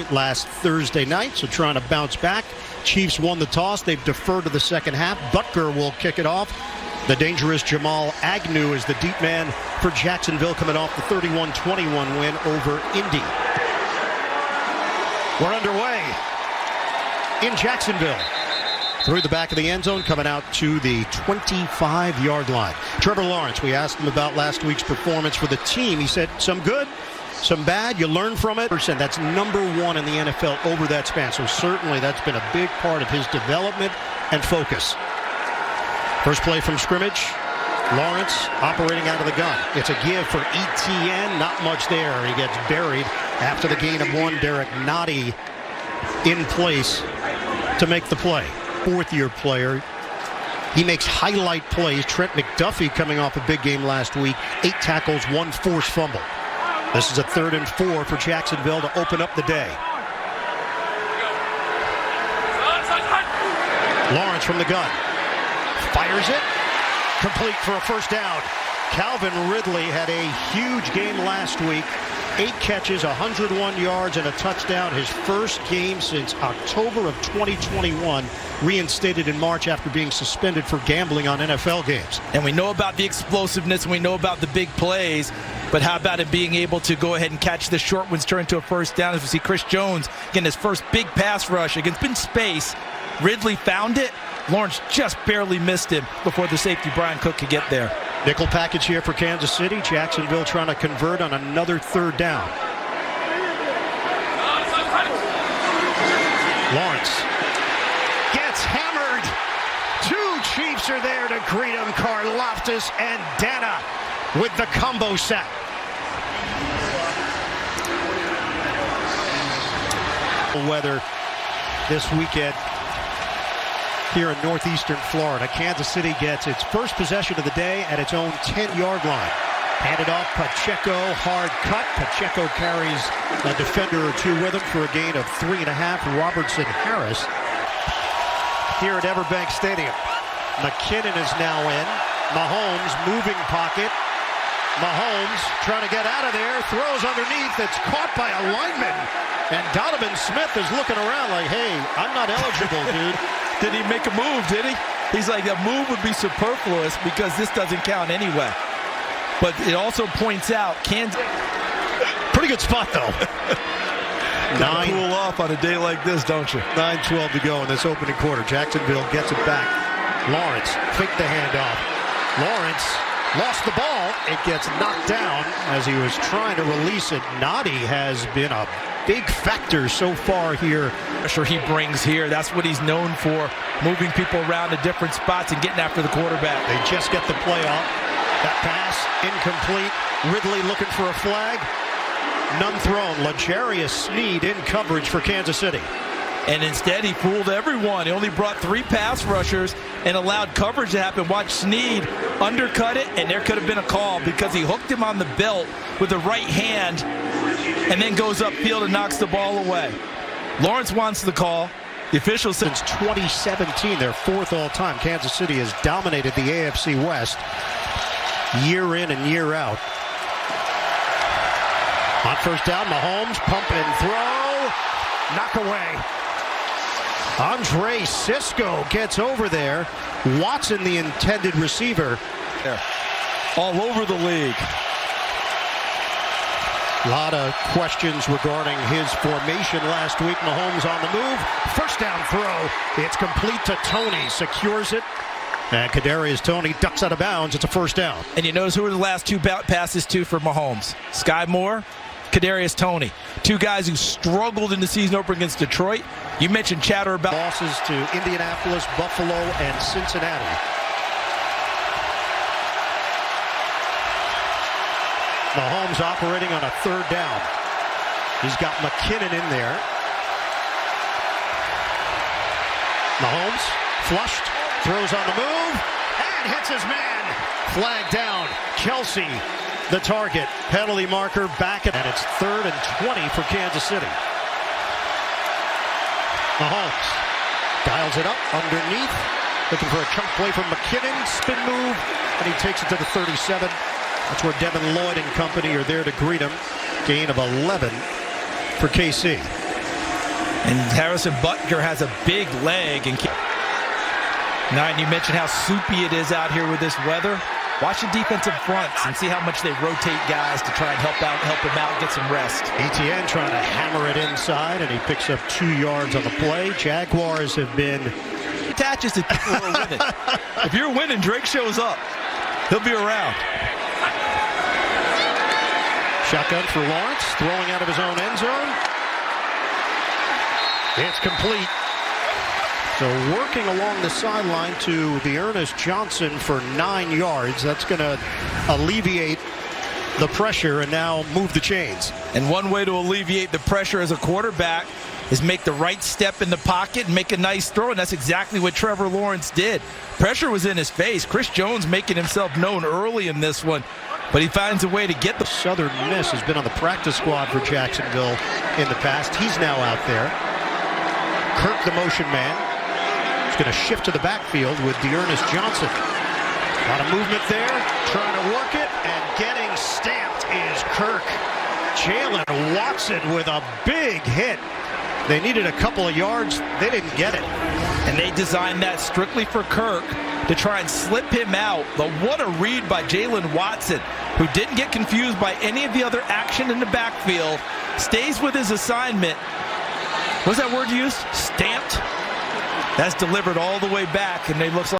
last Thursday night, so trying to bounce back. Chiefs won the toss. They've deferred to the second half. Butker will kick it off. The dangerous Jamal Agnew is the deep man for Jacksonville, coming off the 31-21 win over Indy. We're underway in Jacksonville. Through the back of the end zone, coming out to the 25-yard line. Trevor Lawrence, we asked him about last week's performance for the team. He said, some good, some bad. You learn from it. That's number one in the NFL over that span. So certainly that's been a big part of his development and focus. First play from scrimmage. Lawrence operating out of the gun. It's a give for ETN. Not much there. He gets buried after the gain of one. Derek Nottie in place to make the play. Fourth-year player. He makes highlight plays. Trent McDuffie coming off a big game last week. 8 tackles, 1 forced fumble. This is a 3rd and 4 for Jacksonville to open up the day. Lawrence from the gun. Fires it. Complete for a first down. Calvin Ridley had a huge game last week. 8 catches, 101 yards, and a touchdown. His first game since October of 2021, reinstated in March after being suspended for gambling on NFL games. And we know about the explosiveness, and we know about the big plays, but how about it being able to go ahead and catch the short ones, turn into a first down? As we see Chris Jones getting his first big pass rush against in space. Ridley found it. Lawrence just barely missed him before the safety Brian Cook could get there. Nickel package here for Kansas City. Jacksonville trying to convert on another 3rd down. Lawrence gets hammered. 2 Chiefs are there to greet him. Karlaftis and Dana with the combo sack. Weather this weekend here in northeastern Florida. Kansas City gets its first possession of the day at its own 10-yard line. Handed off Pacheco, hard cut. Pacheco carries a defender or 2 with him for a gain of 3.5. Robertson Harris here at Everbank Stadium. McKinnon is now in. Mahomes moving pocket. Mahomes trying to get out of there, throws underneath. It's caught by a lineman. And Donovan Smith is looking around like, hey, I'm not eligible, dude. Did he make a move, did he? He's like, that move would be superfluous because this doesn't count anyway. But it also points out Kansas. Pretty good spot, though. Gotta cool off on a day like this, don't you? 9:12 to go in this opening quarter. Jacksonville gets it back. Lawrence faked the handoff. Lawrence lost the ball. It gets knocked down as he was trying to release it. Nottie has been a big factor so far here. Pressure he brings here. That's what he's known for, moving people around to different spots and getting after the quarterback. They just get the play off. That pass incomplete. Ridley looking for a flag. None thrown. L'Jarius Sneed in coverage for Kansas City. And instead he fooled everyone. He only brought 3 pass rushers and allowed coverage to happen. Watch Sneed undercut it, and there could have been a call because he hooked him on the belt with the right hand and then goes upfield and knocks the ball away. Lawrence wants the call. The official since 2017, their 4th all-time. Kansas City has dominated the AFC West year in and year out. On first down, Mahomes, pump and throw, knock away. Andre Cisco gets over there. Watson, the intended receiver. All over the league. A lot of questions regarding his formation last week. Mahomes on the move. First down throw. It's complete to Toney. Secures it. And Kadarius Toney ducks out of bounds. It's a first down. And you notice who were the last 2 passes to for Mahomes? Sky Moore, Kadarius Toney. 2 guys who struggled in the season opener against Detroit. You mentioned chatter about losses to Indianapolis, Buffalo, and Cincinnati. Mahomes operating on a 3rd down. He's got McKinnon in there. Mahomes flushed, throws on the move, and hits his man. Flag down. Kelsey, the target. Penalty marker back, and it's 3rd and 20 for Kansas City. Mahomes dials it up underneath, looking for a chunk play from McKinnon. Spin move, and he takes it to the 37. That's where Devin Lloyd and company are there to greet him. Gain of 11 for KC. And Harrison Butker has a big leg. Now, and you mentioned how soupy it is out here with this weather. Watch the defensive fronts and see how much they rotate guys to try and help him out, get some rest. Etienne trying to hammer it inside, and he picks up 2 yards on the play. Jaguars have been... Attaches to people who are winning. If you're winning, Drake shows up. He'll be around. Shotgun for Lawrence, throwing out of his own end zone. It's complete. So working along the sideline to the Ernest Johnson for 9 yards. That's going to alleviate the pressure and now move the chains. And one way to alleviate the pressure as a quarterback is make the right step in the pocket and make a nice throw, and that's exactly what Trevor Lawrence did. Pressure was in his face. Chris Jones making himself known early in this one, but he finds a way to get the... Southern Miss has been on the practice squad for Jacksonville in the past. He's now out there. Kirk, the motion man, is going to shift to the backfield with Ernest Johnson. A lot of movement there, trying to work it, and getting stamped is Kirk. Jalen Watson with a big hit. They needed a couple of yards. They didn't get it. And they designed that strictly for Kirk to try and slip him out. But what a read by Jalen Watson, who didn't get confused by any of the other action in the backfield, stays with his assignment. What's that word you used? Stamped. That's delivered all the way back, and they look like